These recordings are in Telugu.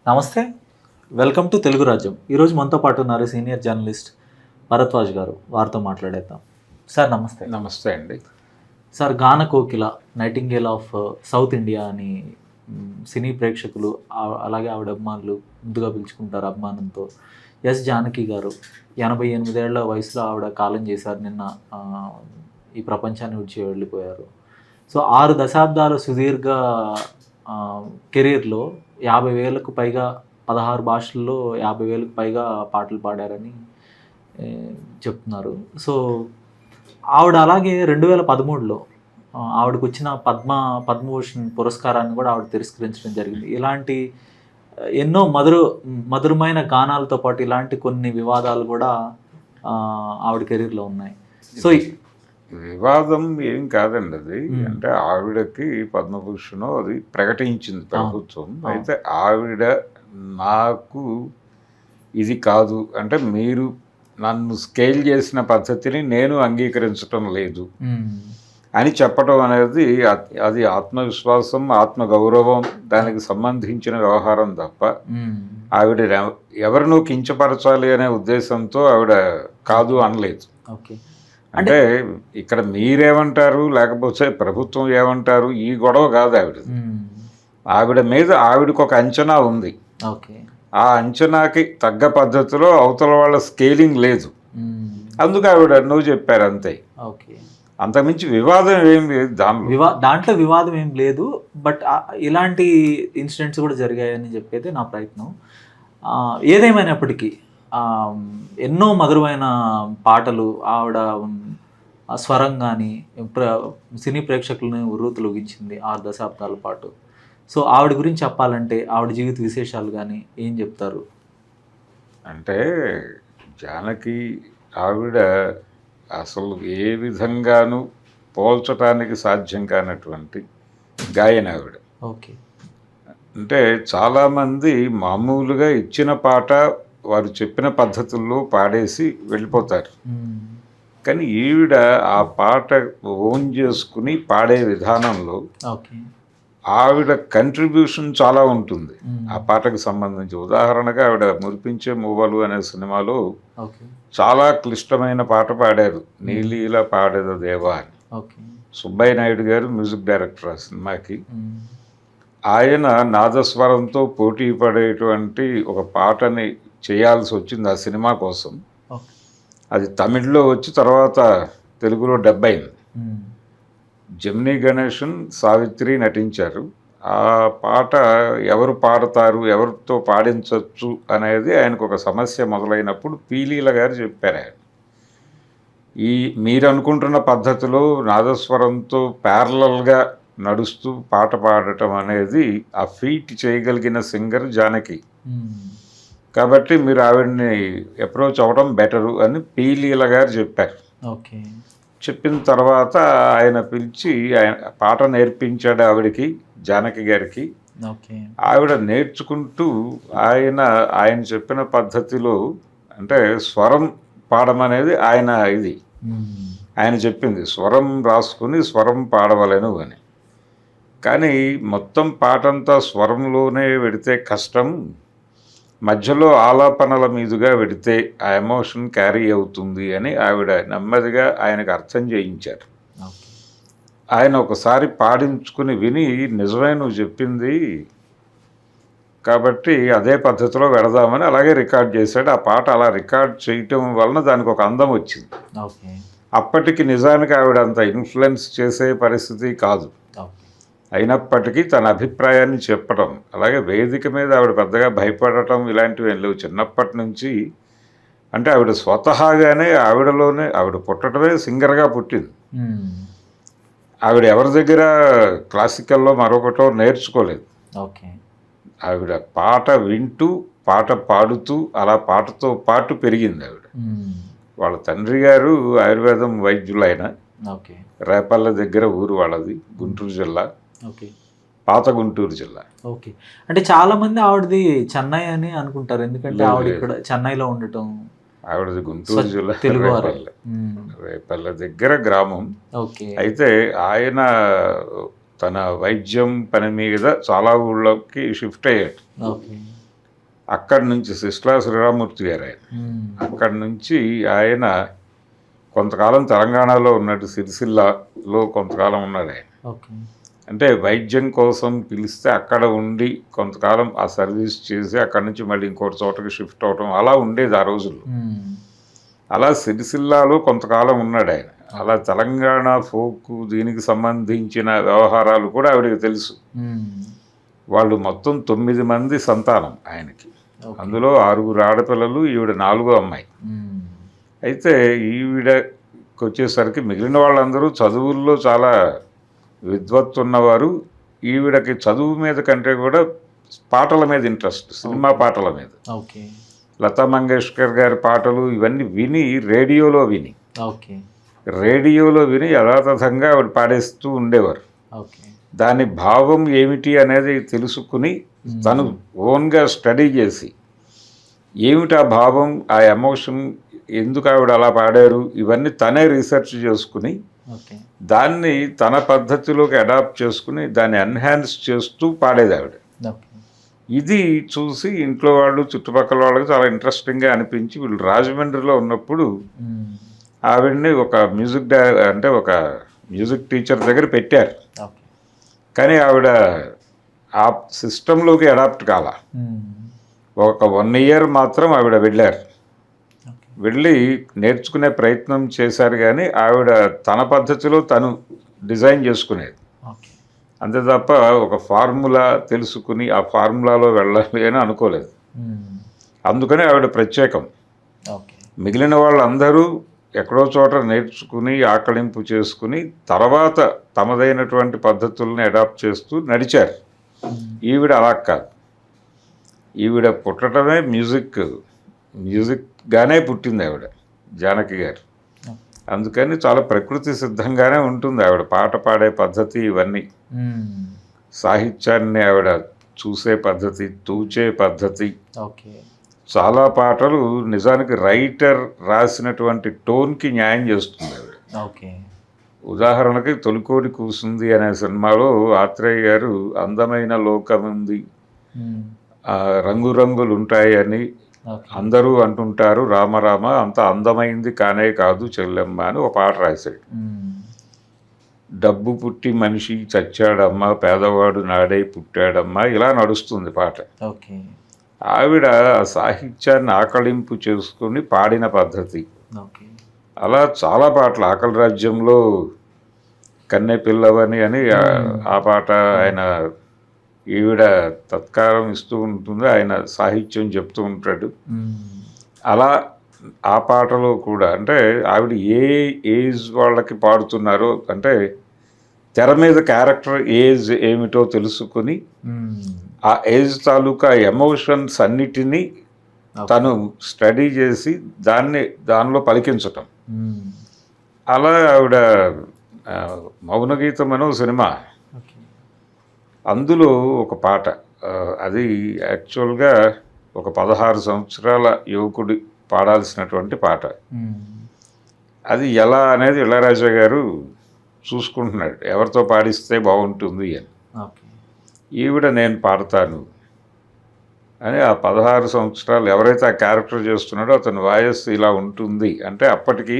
నమస్తే, వెల్కమ్ టు తెలుగు రాజ్యం. ఈరోజు మనతో పాటు ఉన్నారు సీనియర్ జర్నలిస్ట్ భరద్వాజ్ గారు. వారితో మాట్లాడేద్దాం. సార్ నమస్తే. నమస్తే అండి. సార్, గాన కోకిల, నైటింగేల్ ఆఫ్ సౌత్ ఇండియా అని సినీ ప్రేక్షకులు అలాగే ఆవిడ అభిమానులు ముద్దుగా పిలుచుకుంటారు అభిమానంతో. ఎస్ జానకి గారు 88 ఏళ్ల వయసులో ఆవిడ కాలం చేశారు. నిన్న ఈ ప్రపంచాన్ని విడిచి వెళ్ళిపోయారు. సో 6 దశాబ్దాల సుదీర్ఘ కెరీర్లో 50,000కు పైగా 16 భాషల్లో 50,000కు పైగా పాటలు పాడారని చెప్తున్నారు. సో ఆవిడ అలాగే 2013లో ఆవిడకు వచ్చిన పద్మభూషణ్ పురస్కారాన్ని కూడా ఆవిడ తిరస్కరించడం జరిగింది. ఇలాంటి ఎన్నో మధురమైన గానాలతో పాటు ఇలాంటి కొన్ని వివాదాలు కూడా ఆవిడ కెరీర్లో ఉన్నాయి. సో వివాదం ఏం కాదండి అది. అంటే ఆవిడకి పద్మభూషణ్ అది ప్రకటించింది ప్రభుత్వం. అయితే ఆవిడ నాకు ఇది కాదు అంటే మీరు నన్ను స్కేల్ చేసిన పద్ధతిని నేను అంగీకరించటం లేదు అని చెప్పడం అనేది అది ఆత్మవిశ్వాసం, ఆత్మగౌరవం దానికి సంబంధించిన వ్యవహారం తప్ప ఆవిడ ఎవరినూ కించపరచాలి అనే ఉద్దేశంతో ఆవిడ కాదు అనలేదు. అంటే ఇక్కడ మీరేమంటారు లేకపోతే ప్రభుత్వం ఏమంటారు ఈ గొడవ కాదు ఆవిడ మీద ఆవిడకు ఒక అంచనా ఉంది. ఆ అంచనాకి తగ్గ పద్ధతిలో అవతల వాళ్ళ స్కేలింగ్ లేదు. అందుకు ఆవిడ నువ్వు చెప్పారు అంతే. అంతకుమించి వివాదం ఏం లేదు దాంట్లో వివాదం ఏం లేదు. బట్ ఇలాంటి ఇన్సిడెంట్స్ కూడా జరిగాయని చెప్పేది నా ప్రయత్నం. ఏదేమైనప్పటికీ ఎన్నో మధురమైన పాటలు ఆవిడ స్వరం కానీ సినీ ప్రేక్షకులను ఉర్రూతలొగించింది 6 దశాబ్దాల పాటు. సో ఆవిడ గురించి చెప్పాలంటే ఆవిడ జీవిత విశేషాలు కానీ ఏం చెప్తారు? అంటే జానకి ఆవిడ అసలు ఏ విధంగానూ పోల్చటానికి సాధ్యం కానటువంటి గాయన ఆవిడ. అంటే చాలామంది మామూలుగా ఇచ్చిన పాట వారు చెప్పిన పద్ధతుల్లో పాడేసి వెళ్ళిపోతారు. కానీ ఈవిడ ఆ పాట ఓన్ చేసుకుని పాడే విధానంలో ఆవిడ కంట్రిబ్యూషన్ చాలా ఉంటుంది ఆ పాటకు సంబంధించి. ఉదాహరణగా ఆవిడ మురిపించే మూవలు అనే సినిమాలో చాలా క్లిష్టమైన పాట పాడారు, నీలీలా పాడేదో దేవా అని. సుబ్బయ్య నాయుడు గారు మ్యూజిక్ డైరెక్టర్ ఆ సినిమాకి. ఆయన నాదస్వరంతో పోటీ పడేటువంటి ఒక పాటని చేయాల్సి వచ్చింది ఆ సినిమా కోసం. అది తమిళ్లో వచ్చి తర్వాత తెలుగులో డబ్ అయింది. జమినీ గణేషన్, సావిత్రి నటించారు. ఆ పాట ఎవరు పాడతారు, ఎవరితో పాడించవచ్చు అనేది ఆయనకు ఒక సమస్య మొదలైనప్పుడు పీలీల గారు చెప్పారు. ఆయన మీరు అనుకుంటున్న పద్ధతిలో నాదస్వరంతో ప్యారలల్గా నడుస్తూ పాట పాడటం అనేది ఆ ఫీట్ చేయగలిగిన సింగర్ జానకి. కాబట్టి మీరు ఆవిడ్ని అప్రోచ్ అవ్వడం బెటరు అని పీలీల గారు చెప్పారు. చెప్పిన తర్వాత ఆయన పిలిచి ఆయన పాట నేర్పించాడు ఆవిడకి, జానకి గారికి. ఆవిడ నేర్చుకుంటూ ఆయన చెప్పిన పద్ధతిలో అంటే స్వరం పాడమనేది ఆయన చెప్పింది. స్వరం రాసుకుని స్వరం పాడవలేను అని. కానీ మొత్తం పాటంతా స్వరంలోనే వెడితే కష్టం, మధ్యలో ఆలాపనల మీదుగా వెడితే ఆ ఎమోషన్ క్యారీ అవుతుంది అని ఆవిడ నెమ్మదిగా ఆయనకు అర్థం చేయించారు. ఆయన ఒకసారి పాడించుకుని విని నిజమే నువ్వు చెప్పింది కాబట్టి అదే పద్ధతిలో వెడదామని అలాగే రికార్డ్ చేశాడు. ఆ పాట అలా రికార్డ్ చేయటం వలన దానికి ఒక అందం వచ్చింది. అప్పటికి నిజానికి ఆవిడ అంత ఇన్ఫ్లుయెన్స్ చేసే పరిస్థితి కాదు. అయినప్పటికీ తన అభిప్రాయాన్ని చెప్పడం, అలాగే వేదిక మీద ఆవిడ పెద్దగా భయపడటం ఇలాంటివి ఏం లేవు. చిన్నప్పటి నుంచి అంటే ఆవిడ స్వతహాగానే ఆవిడ పుట్టడమే సింగర్గా పుట్టింది. ఆవిడ ఎవరి దగ్గర క్లాసికల్లో మరొకటో నేర్చుకోలేదు. ఆవిడ పాట వింటూ పాట పాడుతూ అలా పాటతో పాటు పెరిగింది ఆవిడ. వాళ్ళ తండ్రి గారు ఆయుర్వేదం వైద్యులు. ఆయన రేపల్ల దగ్గర ఊరు వాళ్ళది, గుంటూరు జిల్లా, పాత గుంటూరు జిల్లా. అంటే చాలా మంది ఆవిడది చెన్నై అని అనుకుంటారు, ఎందుకంటే ఆవిడ ఇక్కడ చెన్నైలో ఉండటం. ఆవిడది గుంటూరు జిల్లా రేపల్ల దగ్గర గ్రామం. అయితే ఆయన తన వైద్యం పని మీద చాలా ఊళ్ళోకి షిఫ్ట్ అయ్యాడు. అక్కడి నుంచి సిస్లా శ్రీరామూర్తి గారు ఆయన. అక్కడి నుంచి ఆయన కొంతకాలం తెలంగాణలో ఉన్నాడు, సిరిసిల్లలో కొంతకాలం ఉన్నాడు ఆయన. ఓకే. అంటే వైద్యం కోసం పిలిస్తే అక్కడ ఉండి కొంతకాలం ఆ సర్వీస్ చేసి అక్కడి నుంచి మళ్ళీ ఇంకోటి చోటకి షిఫ్ట్ అవటం అలా ఉండేది ఆ రోజుల్లో. అలా సిరిసిల్లాలో కొంతకాలం ఉన్నాడు ఆయన. అలా తెలంగాణ ఫోక్ దీనికి సంబంధించిన వ్యవహారాలు కూడా ఆవిడకి తెలుసు. వాళ్ళు మొత్తం 9 మంది సంతానం ఆయనకి. అందులో 6 ఆడపిల్లలు, ఈవిడ 4వ అమ్మాయి. అయితే ఈవిడకి వచ్చేసరికి మిగిలిన వాళ్ళందరూ చదువుల్లో చాలా విద్వత్తు ఉన్నవారు. ఈవిడకి చదువు మీద కంటే కూడా పాటల మీద ఇంట్రెస్ట్, సినిమా పాటల మీద. ఓకే. లతా మంగేష్కర్ గారి పాటలు ఇవన్నీ విని రేడియోలో విని యథాతథంగా ఆవిడ పాడేస్తూ ఉండేవారు. దాని భావం ఏమిటి అనేది తెలుసుకుని తను ఓన్గా స్టడీ చేసి ఏమిటి ఆ భావం, ఆ ఎమోషన్, ఎందుకు ఆవిడ అలా పాడారు, ఇవన్నీ తనే రీసెర్చ్ చేసుకుని దాన్ని తన పద్ధతిలోకి అడాప్ట్ చేసుకుని దాన్ని ఎన్హాన్స్ చేస్తూ పాడేది ఆవిడ. ఇది చూసి ఇంట్లో వాళ్ళు, చుట్టుపక్కల వాళ్ళకి చాలా ఇంట్రెస్టింగ్గా అనిపించి వీళ్ళు రాజమండ్రిలో ఉన్నప్పుడు ఆవిడ్ని ఒక మ్యూజిక్ టీచర్ దగ్గర పెట్టారు. కానీ ఆవిడ ఆ సిస్టంలోకి అడాప్ట్ కాల. ఒక 1 ఇయర్ మాత్రం ఆవిడ వెళ్ళి నేర్చుకునే ప్రయత్నం చేశారు. కానీ ఆవిడ తన పద్ధతిలో తను డిజైన్ చేసుకునేది. అంతే తప్ప ఒక ఫార్ములా తెలుసుకుని ఆ ఫార్ములాలో వెళ్ళాలి అని అనుకోలేదు. అందుకని ఆవిడ ప్రత్యేకం. మిగిలిన వాళ్ళందరూ ఎక్కడో చోట నేర్చుకుని ఆకలింపు చేసుకుని తర్వాత తమదైనటువంటి పద్ధతుల్ని అడాప్ట్ చేస్తూ నడిచారు. ఈవిడ అలా కాదు. ఈవిడ పుట్టడమే మ్యూజిక్గానే పుట్టింది ఆవిడ, జానకి గారు. అందుకని చాలా ప్రకృతి సిద్ధంగానే ఉంటుంది ఆవిడ పాట పాడే పద్ధతి. ఇవన్నీ సాహిత్యాన్ని ఆవిడ చూసే పద్ధతి, తూచే పద్ధతి. చాలా పాటలు నిజానికి రైటర్ రాసినటువంటి టోన్కి న్యాయం చేస్తుంది ఆవిడ. ఉదాహరణకి తొలికోడి కూసుంది అనే సినిమాలో ఆత్రేయ గారు అందమైన లోకముంది, రంగురంగులు ఉంటాయని అందరూ అంటుంటారు, రామరామ అంత అందమైంది కానే కాదు చెల్లెమ్మ అని ఒక పాట రాశాడు. డబ్బు పుట్టి మనిషి చచ్చాడమ్మా, పేదవాడు నాడై పుట్టాడమ్మా, ఇలా నడుస్తుంది పాట. ఆవిడ సాహిత్యాన్ని ఆకలింపు చేసుకుని పాడిన పద్ధతి. అలా చాలా పాటలు, ఆకలి రాజ్యంలో కన్నె పిల్లవని అని ఆ పాట ఆయన ఈవిడ తత్కారం ఇస్తూ ఉంటుంది, ఆయన సాహిత్యం చెప్తూ ఉంటాడు. అలా ఆ పాటలో కూడా అంటే ఆవిడ ఏ ఏజ్ వాళ్ళకి పాడుతున్నారో, అంటే తెర మీద క్యారెక్టర్ ఏజ్ ఏమిటో తెలుసుకుని ఆ ఏజ్ తాలూకా ఎమోషన్స్ అన్నిటినీ తను స్టడీ చేసి దానిలో పలికించటం. అలా ఆవిడ మౌనగీతం అనే సినిమా, అందులో ఒక పాట, అది యాక్చువల్గా ఒక 16 సంవత్సరాల యువకుడి పాడాల్సినటువంటి పాట. అది ఎలా అనేది ఇళయరాజా గారు చూసుకుంటున్నాడు, ఎవరితో పాడిస్తే బాగుంటుంది అని. ఈవిడ నేను పాడతాను అని ఆ 16 సంవత్సరాలు ఎవరైతే ఆ క్యారెక్టర్ చేస్తున్నాడో అతని వాయిస్ ఇలా ఉంటుంది అంటే అప్పటికి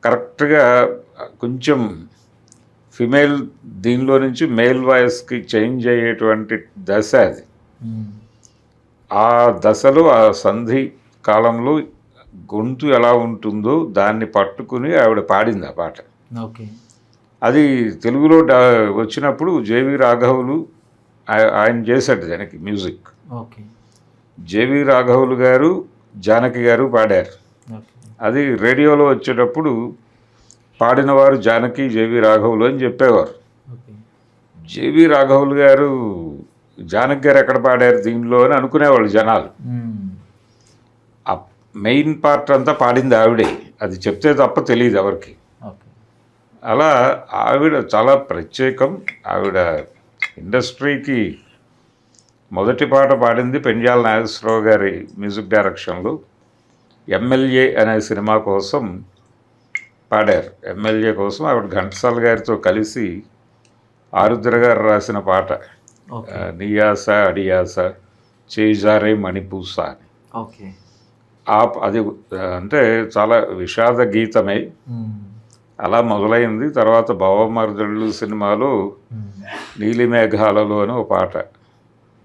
కరెక్ట్గా కొంచెం ఫిమేల్ దీనిలో నుంచి మేల్ వాయిస్కి చేంజ్ అయ్యేటువంటి దశ అది. ఆ దశలో ఆ సంధి కాలంలో గొంతు ఎలా ఉంటుందో దాన్ని పట్టుకుని ఆవిడ పాడింది ఆ పాట. అది తెలుగులో వచ్చినప్పుడు జేవి రాఘవులు ఆయన చేశాడు దానికి మ్యూజిక్. జేవి రాఘవులు గారు, జానకి గారు పాడారు. అది రేడియోలో వచ్చేటప్పుడు పాడినవారు జానకి, జేవి రాఘవులు అని చెప్పేవారు. జేవి రాఘవులు గారు జానకి గారు ఎక్కడ పాడారు దీనిలో అని అనుకునేవాళ్ళు జనాలు. ఆ మెయిన్ పార్ట్ అంతా పాడింది ఆవిడే, అది చెప్తే తప్ప తెలియదు ఎవరికి. అలా ఆవిడ చాలా ప్రత్యేకం. ఆవిడ ఇండస్ట్రీకి మొదటి పాట పాడింది పెండ్యాల నాగేశ్వరరావు గారి మ్యూజిక్ డైరెక్షన్లో ఎమ్మెల్యే అనే సినిమా కోసం పాడారు. ఎమ్మెల్యే కోసం ఆవిడ ఘంటసాల గారితో కలిసి ఆరుద్ర గారు రాసిన పాట, నీయాస అడియాస చేజారే మణిపూస అని. ఓకే. అది అంటే చాలా విషాద గీతమే. అలా మొదలైంది. తర్వాత భవమర్దళ్ళు సినిమాలో నీలిమేఘాలలో అని ఒక పాట,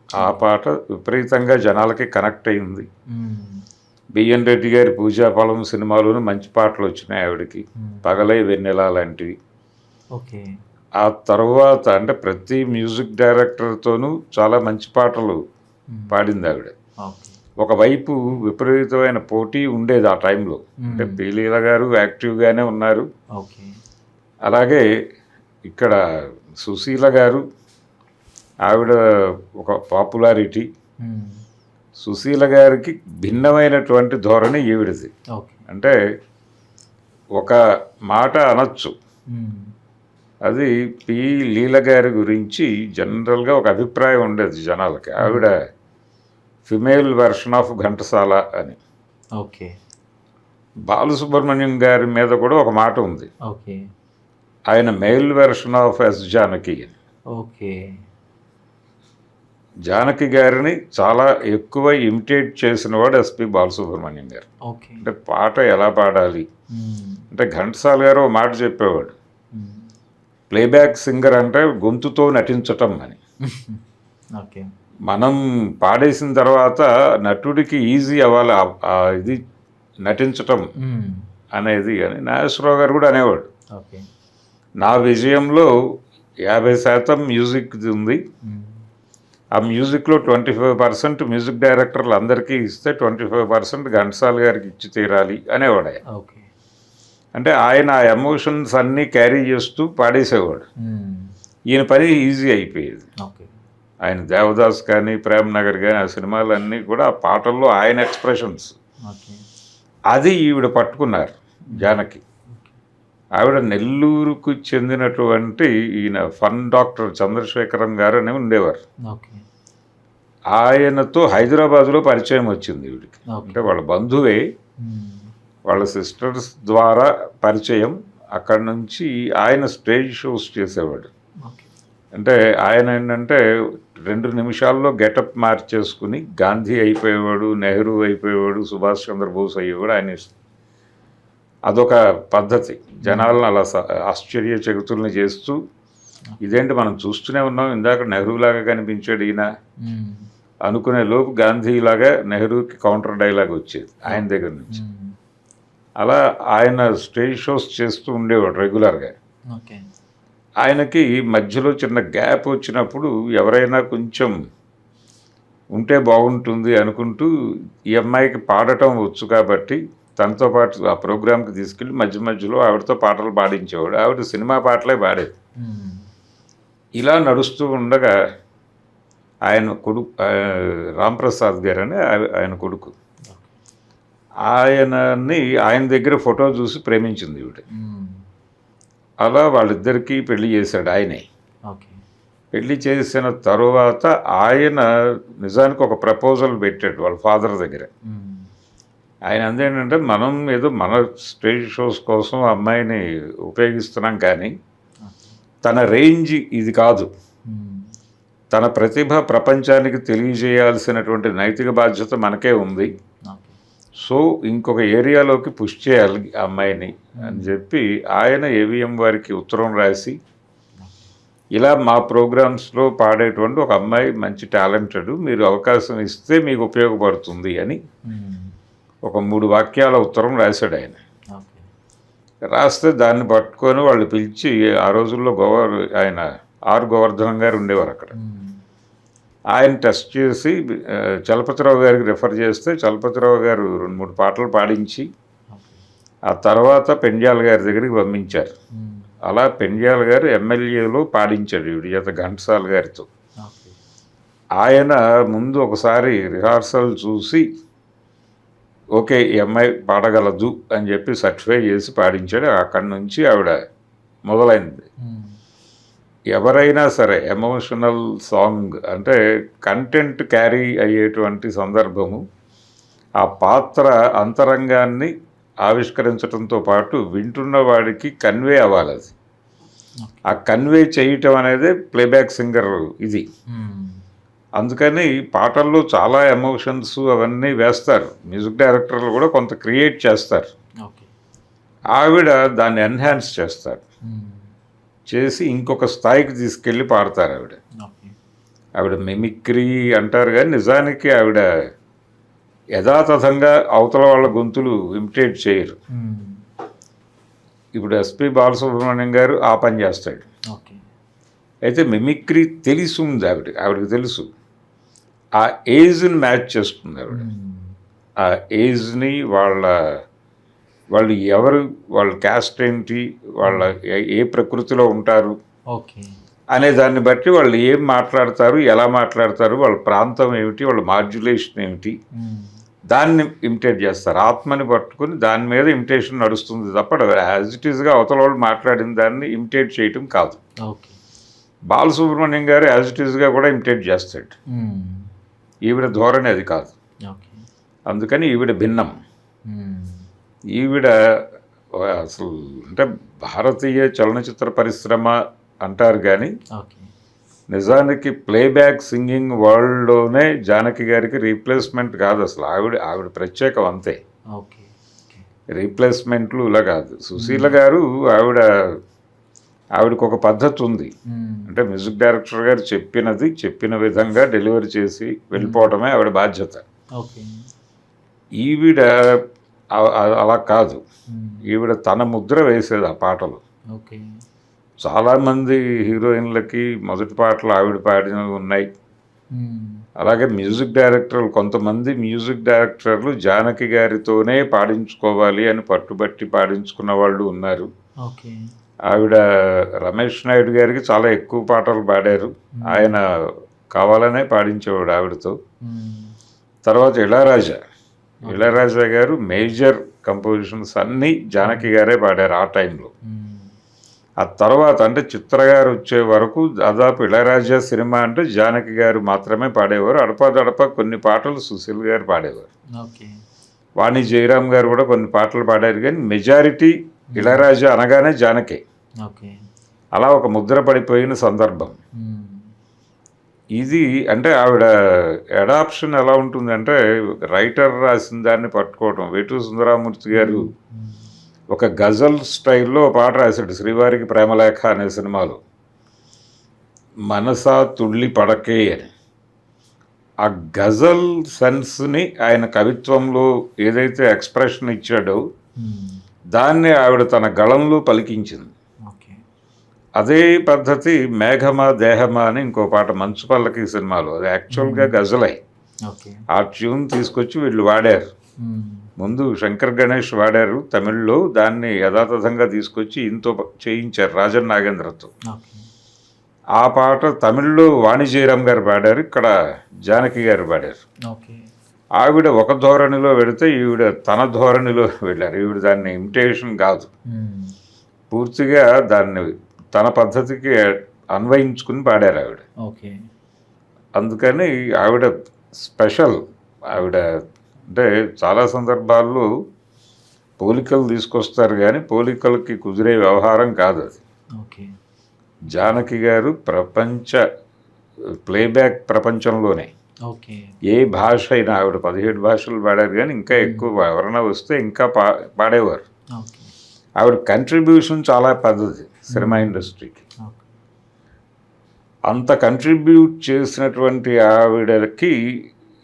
ఆ పాట విపరీతంగా జనాలకి కనెక్ట్ అయింది. బిఎన్ రెడ్డి గారి పూజాఫలం సినిమాలోనూ మంచి పాటలు వచ్చినాయి ఆవిడకి, పగలై వెన్నెల లాంటివి. ఓకే. ఆ తర్వాత అంటే ప్రతి మ్యూజిక్ డైరెక్టర్తోనూ చాలా మంచి పాటలు పాడింది ఆవిడ. ఒకవైపు విపరీతమైన పోటీ ఉండేది ఆ టైంలో. అంటే పీలీల గారు యాక్టివ్గానే ఉన్నారు. అలాగే ఇక్కడ సుశీల గారు, ఆవిడ ఒక పాపులారిటీ. సుశీల గారికి భిన్నమైనటువంటి ధోరణి ఈవిడిది. అంటే ఒక మాట అనొచ్చు, అది పి లీల గారి గురించి జనరల్గా ఒక అభిప్రాయం ఉండేది జనాలకి, ఆవిడ ఫిమేల్ వెర్షన్ ఆఫ్ ఘంటసాల అని. ఓకే. బాలసుబ్రహ్మణ్యం గారి మీద కూడా ఒక మాట ఉంది, ఓకే, ఆయన male version of S Janaki అని. ఓకే. జానకి గారిని చాలా ఎక్కువ ఇమిటేట్ చేసిన వాడు ఎస్పి బాలసుబ్రహ్మణ్యం గారు. అంటే పాట ఎలా పాడాలి అంటే ఘంటసాల గారు ఒక మాట చెప్పేవాడు, ప్లేబ్యాక్ సింగర్ అంటే గొంతుతో నటించటం అని. మనం పాడేసిన తర్వాత నటుడికి ఈజీ అవ్వాలి ఇది నటించటం అనేది అని నాగేశ్వరరావు గారు కూడా అనేవాడు. నా విజయంలో 50% మ్యూజిక్ ఉంది, ఆ మ్యూజిక్లో 25% మ్యూజిక్ డైరెక్టర్లు అందరికీ ఇస్తే 25% ఘంటసాల గారికి ఇచ్చి తీరాలి అనేవాడు. అంటే ఆయన ఆ ఎమోషన్స్ అన్నీ క్యారీ చేస్తూ పాడేసేవాడు. ఈయన పని ఈజీ అయిపోయేది. ఆయన దేవదాస్ కానీ ప్రేమ్నగర్ కానీ ఆ సినిమాలన్నీ కూడా ఆ పాటల్లో ఆయన ఎక్స్ప్రెషన్స్, అది ఈవిడ పట్టుకున్నారు జానకి. ఆవిడ నెల్లూరుకు చెందినటువంటి ఈయన ఫన్ డాక్టర్ చంద్రశేఖరం గారు అని ఉండేవారు. ఆయనతో హైదరాబాద్లో పరిచయం వచ్చింది ఈవిడికి. అంటే వాళ్ళ బంధువే, వాళ్ళ సిస్టర్స్ ద్వారా పరిచయం. అక్కడి నుంచి ఆయన స్టేజ్ షోస్ చేసేవాడు. అంటే ఆయన ఏంటంటే 2 నిమిషాల్లో గెటప్ మార్చేసుకుని గాంధీ అయిపోయేవాడు, నెహ్రూ అయిపోయేవాడు, సుభాష్ చంద్రబోస్ అయ్యేవాడు. ఆయన అదొక పద్ధతి, జనాలను అలా ఆశ్చర్యచకితుల్ని చేస్తూ, ఇదేంటి మనం చూస్తూనే ఉన్నాం, ఇందాక నెహ్రూలాగా కనిపించాడు ఈయన అనుకునే లోపు గాంధీలాగా నెహ్రూకి కౌంటర్ డైలాగ్ వచ్చేది ఆయన దగ్గర నుంచి. అలా ఆయన స్టేజ్ షోస్ చేస్తూ ఉండేవాడు రెగ్యులర్గా. ఆయనకి మధ్యలో చిన్న గ్యాప్ వచ్చినప్పుడు ఎవరైనా కొంచెం ఉంటే బాగుంటుంది అనుకుంటూ, ఈ అమ్మాయికి పాడటం వచ్చు కాబట్టి తనతో పాటు ఆ ప్రోగ్రామ్కి తీసుకెళ్ళి మధ్య మధ్యలో ఆవిడతో పాటలు పాడించేవాడు. ఆవిడ సినిమా పాటలే పాడేది. ఇలా నడుస్తూ ఉండగా ఆయన కొడుకు రాంప్రసాద్ గారు అని ఆయన కొడుకు, ఆయన దగ్గర ఫోటో చూసి ప్రేమించింది ఈవిడ. అలా వాళ్ళిద్దరికీ పెళ్లి చేశాడు ఆయనే. పెళ్లి చేసిన తరువాత ఆయన నిజానికి ఒక ప్రపోజల్ పెట్టాడు వాళ్ళ ఫాదర్ దగ్గర. ఆయన అందేంటంటే, మనం ఏదో మన స్టేజ్ షోస్ కోసం అమ్మాయిని ఉపయోగిస్తున్నాం, కానీ తన రేంజ్ ఇది కాదు, తన ప్రతిభ ప్రపంచానికి తెలియజేయాల్సినటువంటి నైతిక బాధ్యత మనకే ఉంది. సో ఇంకొక ఏరియాలోకి పుష్ చేయాలి ఆ అమ్మాయిని అని చెప్పి ఆయన ఏవిఎం వారికి ఉత్తరం రాసి, ఇలా మా ప్రోగ్రామ్స్లో పాడేటువంటి ఒక అమ్మాయి మంచి టాలెంటెడ్, మీరు అవకాశం ఇస్తే మీకు ఉపయోగపడుతుంది అని ఒక 3 వాక్యాల ఉత్తరం రాశాడు ఆయన. రాస్తే దాన్ని పట్టుకొని వాళ్ళు పిలిచి, ఆ రోజుల్లో ఆయన ఆర్ గోవర్ధనం గారు ఉండేవారు అక్కడ, ఆయన టెస్ట్ చేసి చలపతిరావు గారికి రెఫర్ చేస్తే చలపతిరావు గారు 2-3 పాటలు పాడించి ఆ తర్వాత పెండ్యాల గారి దగ్గరికి పంపించారు. అలా పెండ్యాల గారు ఎమ్మెల్యేలో పాడించాడు ఈవిడ చేత ఘంటసాల గారితో. ఆయన ముందు ఒకసారి రిహార్సల్ చూసి ఓకే ఈ అమ్మాయి పాడగలదు అని చెప్పి సర్టిఫై చేసి పాడించాడు. అక్కడి నుంచి ఆవిడ మొదలైంది. ఎవరైనా సరే ఎమోషనల్ సాంగ్ అంటే కంటెంట్ క్యారీ అయ్యేటువంటి సందర్భము, ఆ పాత్ర అంతరంగాన్ని ఆవిష్కరించడంతో పాటు వింటున్న వాడికి కన్వే అవ్వాలి. అది ఆ కన్వే చేయటం అనేది ప్లేబ్యాక్ సింగర్ ఇది. అందుకని పాటల్లో చాలా ఎమోషన్స్ అవన్నీ వేస్తారు. మ్యూజిక్ డైరెక్టర్లు కూడా కొంత క్రియేట్ చేస్తారు. ఓకే. ఆవిడ దాన్ని ఎన్హాన్స్ చేస్తారు. చేసి ఇంకొక స్థాయికి తీసుకెళ్ళి పాడతారు ఆవిడ. ఓకే. ఆవిడ మిమిక్రీ అంటారు కానీ నిజానికి ఆవిడ యథాతథంగా అవతల వాళ్ళ గొంతులు ఇమిటేట్ చేయరు. ఇప్పుడు ఎస్పి బాలసుబ్రహ్మణ్యం గారు ఆ పని చేస్తాడు. ఓకే. అయితే మిమిక్రీ తెలిసి ఉంది ఆవిడకి తెలుసు. ఆ ఏజ్ని మ్యాచ్ చేస్తుంది ఆవిడ. ఆ ఏజ్ని వాళ్ళు ఎవరు, వాళ్ళ క్యాస్ట్ ఏంటి, వాళ్ళ ఏ ప్రకృతిలో ఉంటారు ఓకే అనే దాన్ని బట్టి వాళ్ళు ఏం మాట్లాడతారు, ఎలా మాట్లాడతారు, వాళ్ళ ప్రాంతం ఏమిటి, వాళ్ళ మాడ్యులేషన్ ఏమిటి, దాన్ని ఇమిటేట్ చేస్తారు. ఆత్మని పట్టుకుని దాని మీద ఇమిటేషన్ నడుస్తుంది తప్ప యాజ్ ఇట్ ఈస్గా అవతల వాళ్ళు మాట్లాడిన దాన్ని ఇమిటేట్ చేయటం కాదు. ఓకే. బాలసుబ్రహ్మణ్యం గారు యాజ్ ఇట్ ఈస్గా కూడా ఇమిటేట్ చేస్తాడు. ఈవిడ ధోరణి అది కాదు. ఓకే. అందుకని ఈవిడ భిన్నం. ఈవిడ అసలు అంటే భారతీయ చలనచిత్ర పరిశ్రమ అంటారు కానీ ఓకే. నిజానికి ప్లేబ్యాక్ సింగింగ్ వరల్డ్లోనే జానకి గారికి రీప్లేస్మెంట్ కాదు అసలు. ఆవిడ ప్రత్యేకం అంతే. ఓకే. రీప్లేస్మెంట్లు ఇలా కాదు. సుశీల గారు ఆవిడకు ఒక పద్ధతి ఉంది. అంటే మ్యూజిక్ డైరెక్టర్ గారు చెప్పిన విధంగా డెలివరీ చేసి వెళ్ళిపోవడమే ఆవిడ బాధ్యత. ఓకే. ఈవిడ అలా కాదు. ఈవిడ తన ముద్ర వేసేది ఆ పాటలు. ఓకే. చాలామంది హీరోయిన్లకి మొదటి పాటలు ఆవిడ పాడినవి ఉన్నాయి. అలాగే కొంతమంది మ్యూజిక్ డైరెక్టర్లు జానకి గారితోనే పాడించుకోవాలి అని పట్టుబట్టి పాడించుకున్న వాళ్ళు ఉన్నారు. ఓకే. ఆవిడ రమేష్ నాయుడు గారికి చాలా ఎక్కువ పాటలు పాడారు. ఆయన కావాలనే పాడించేవాడు ఆవిడతో. తర్వాత ఇళయరాజా గారు మేజర్ కంపోజిషన్స్ అన్నీ జానకి గారే పాడారు ఆ టైంలో. ఆ తర్వాత అంటే చిత్ర గారు వచ్చే వరకు దాదాపు ఇళయరాజా సినిమా అంటే జానకి గారు మాత్రమే పాడేవారు. అడపదడప కొన్ని పాటలు సుశీల్ గారు పాడేవారు. వాణి జయరాం గారు కూడా కొన్ని పాటలు పాడారు కానీ మెజారిటీ ఇళయరాజా అనగానే జానకి. అలా ఒక ముద్ర పడిపోయిన సందర్భం ఇది. అంటే ఆవిడ అడాప్షన్ ఎలా ఉంటుందంటే రైటర్ రాసిన దాన్ని పట్టుకోవటం. వేటూరి సుందరరామూర్తి గారు ఒక గజల్ స్టైల్లో పాట రాశాడు శ్రీవారికి ప్రేమలేఖ అనే సినిమాలో. మనసా తుళ్ళి పడకే అని. ఆ గజల్ సెన్స్ని ఆయన కవిత్వంలో ఏదైతే ఎక్స్ప్రెషన్ ఇచ్చాడో దాన్ని ఆవిడ తన గళంలో పలికించింది. అదే పద్ధతి మేఘమా దేహమా అని ఇంకో పాట మంచు పల్లకి సినిమాలో, అది యాక్చువల్గా గజలై. ఆ ట్యూన్ తీసుకొచ్చి వీళ్ళు వాడారు. ముందు శంకర్ గణేష్ వాడారు తమిళ్లో, దాన్ని యథాతథంగా తీసుకొచ్చి ఇంతో చేయించారు రాజన్ నాగేంద్రతో. ఆ పాట తమిళ్లో వాణి జయరాం గారు పాడారు, ఇక్కడ జానకి గారు పాడారు. ఆవిడ ఒక ధోరణిలో వెళితే ఈవిడ తన ధోరణిలో వెళ్ళారు. ఈవిడ దాన్ని ఇమిటేషన్ కాదు, పూర్తిగా దాన్ని తన పద్ధతికి అన్వయించుకుని పాడారు ఆవిడ. అందుకని ఆవిడ స్పెషల్. ఆవిడ అంటే చాలా సందర్భాల్లో పోలికలు తీసుకొస్తారు కానీ పోలికలకి కుదిరే వ్యవహారం కాదు అది. జానకి గారు ప్లేబ్యాక్ ప్రపంచంలోనే ఏ భాష అయినా, ఆవిడ 17 భాషలు పాడారు కానీ ఇంకా ఎక్కువ ఎవరైనా వస్తే ఇంకా పాడేవారు. ఆవిడ కంట్రిబ్యూషన్ చాలా పెద్దది సినిమా ఇండస్ట్రీకి. అంత కంట్రిబ్యూట్ చేసినటువంటి ఆవిడకి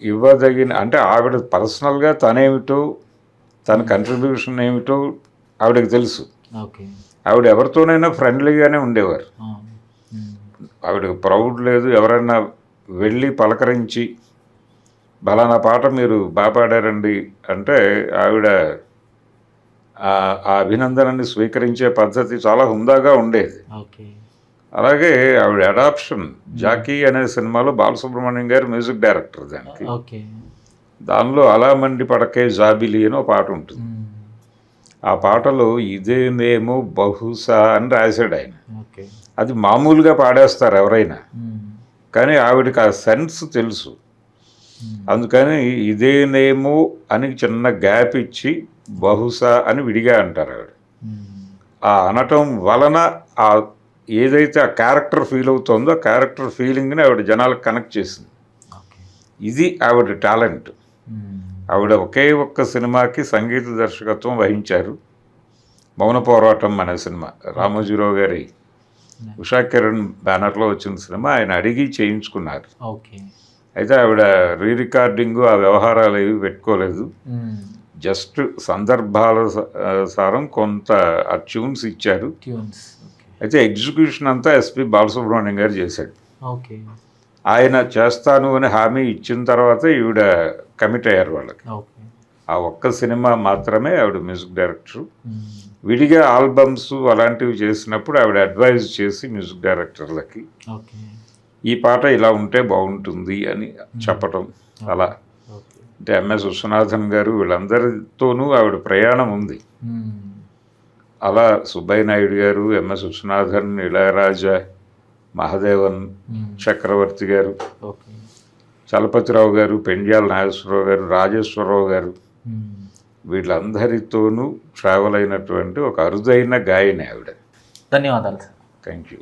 ఇవ్వదగిన, అంటే ఆవిడ పర్సనల్గా తనేమిటో తన కంట్రిబ్యూషన్ ఏమిటో ఆవిడకి తెలుసు. ఆవిడ ఎవరితోనైనా ఫ్రెండ్లీగానే ఉండేవారు. ఆవిడకి ప్రౌడ్ లేదు. ఎవరైనా వెళ్ళి పలకరించి బలానా పాట మీరు బాగా పాడారండి అంటే ఆవిడ ఆ అభినందనని స్వీకరించే పద్ధతి చాలా హుందాగా ఉండేది. అలాగే ఆవిడ అడాప్షన్ జాకీ అనే సినిమాలో బాలసుబ్రహ్మణ్యం గారు మ్యూజిక్ డైరెక్టర్. దానిలో అలా మండి పడకే జాబిలి అని ఒక పాట ఉంటుంది. ఆ పాటలో ఇదేమేమో బహుశా అని రాశాడు ఆయన. అది మామూలుగా పాడేస్తారు ఎవరైనా, కానీ ఆవిడకి ఆ సెన్స్ తెలుసు. అందుకని ఇదేనేమో అని చిన్న గ్యాప్ ఇచ్చి బహుశా అని విడిగా అంటారు ఆవిడ. ఆ అనటం వలన ఏదైతే ఆ క్యారెక్టర్ ఫీల్ అవుతుందో ఆ క్యారెక్టర్ ఫీలింగ్ని ఆవిడ జనాలకు కనెక్ట్ చేసింది. ఇది ఆవిడ టాలెంట్. ఆవిడ ఒకే ఒక్క సినిమాకి సంగీత దర్శకత్వం వహించారు. మౌన పోరాటం అనే సినిమా రామోజీరావు గారి ఉషా కిరణ్ బ్యానర్లో వచ్చిన సినిమా. ఆయన అడిగి చేయించుకున్నారు. ఓకే. అయితే ఆవిడ రీ రికార్డింగు ఆ వ్యవహారాలు ఏవి పెట్టుకోలేదు. జస్ట్ సందర్భాల సారం కొంత ఆ ట్యూన్స్ ఇచ్చారు. అయితే ఎగ్జిక్యూషన్ అంతా ఎస్పి బాలసుబ్రహ్మణ్యం గారు చేశాడు. ఓకే. ఆయన చేస్తాను అని హామీ ఇచ్చిన తర్వాత ఈవిడ కమిట్ అయ్యారు వాళ్ళకి. ఆ ఒక్క సినిమా మాత్రమే ఆవిడ మ్యూజిక్ డైరెక్టరు. విడిగా ఆల్బమ్స్ అలాంటివి చేసినప్పుడు ఆవిడ అడ్వైజ్ చేసి మ్యూజిక్ డైరెక్టర్లకి ఈ పాట ఇలా ఉంటే బాగుంటుంది అని చెప్పటం. అలా అంటే ఎంఎస్ విశ్వనాథన్ గారు వీళ్ళందరితోనూ ఆవిడ ప్రయాణం ఉంది. అలా సుబ్బయ్య నాయుడు గారు, ఎంఎస్ విశ్వనాథన్, ఇళయరాజా, మహాదేవన్, చక్రవర్తి గారు, చలపతిరావు గారు, పెండ్యాల నాగేశ్వరరావు గారు, రాజేశ్వరరావు గారు, వీళ్ళందరితోనూ ట్రావెల్ అయినటువంటి ఒక అరుదైన గాయని ఆవిడ. ధన్యవాదాలు సార్. Thank you.